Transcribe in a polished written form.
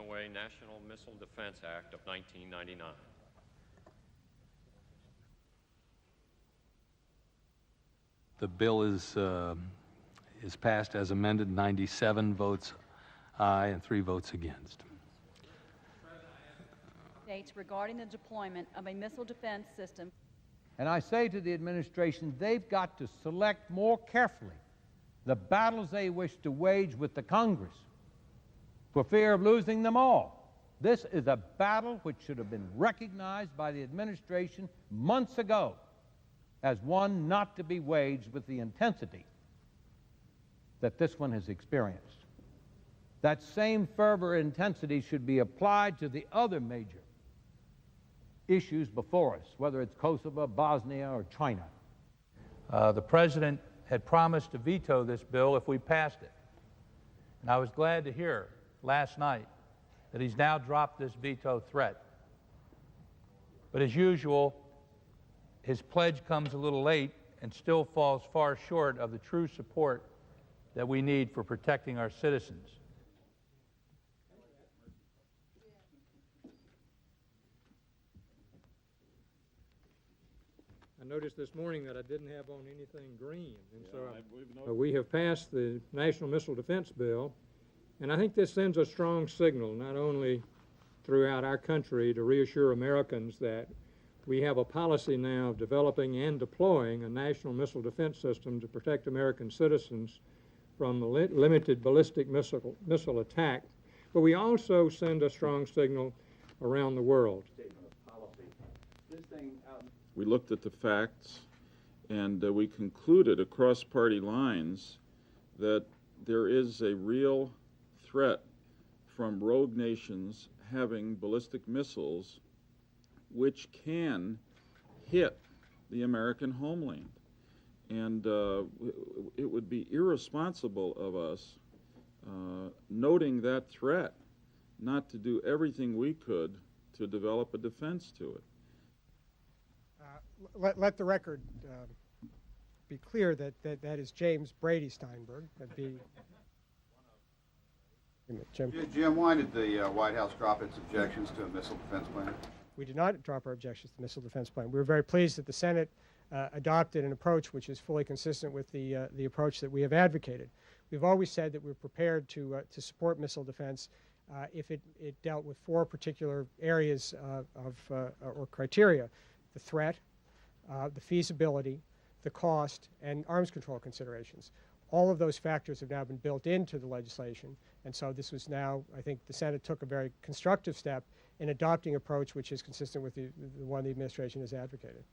Away National Missile Defense Act of 1999. The bill is passed as amended, 97 votes aye and 3 votes against. States regarding the deployment of a missile defense system. And I say to the administration, they've got to select more carefully the battles they wish to wage with the Congress for fear of losing them all. This is a battle which should have been recognized by the administration months ago as one not to be waged with the intensity that this one has experienced. That same fervor and intensity should be applied to the other major issues before us, whether it's Kosovo, Bosnia, or China. The President had promised to veto this bill if we passed it. And I was glad to hear last night that he's now dropped this veto threat. But as usual, his pledge comes a little late and still falls far short of the true support that we need for protecting our citizens. I noticed this morning that I didn't have on anything green, and so we have passed the National Missile Defense Bill, and I think this sends a strong signal, not only throughout our country to reassure Americans that we have a policy now of developing and deploying a national missile defense system to protect American citizens from limited ballistic missile attack, but we also send a strong signal around the world. We looked at the facts, and we concluded across party lines that there is a real threat from rogue nations having ballistic missiles which can hit the American homeland. And it would be irresponsible of us, noting that threat, not to do everything we could to develop a defense to it. Let the record be clear that that is James Brady Steinberg. That'd be Jim, why did the White House drop its objections to a missile defense plan? We did not drop our objections to the missile defense plan. We were very pleased that the Senate adopted an approach which is fully consistent with the approach that we have advocated. We've always said that we're prepared to support missile defense if it dealt with 4 particular areas or criteria: the threat, the feasibility, the cost, and arms control considerations. All of those factors have now been built into the legislation, and so this was now, I think the Senate took a very constructive step in adopting an approach which is consistent with the one the administration has advocated.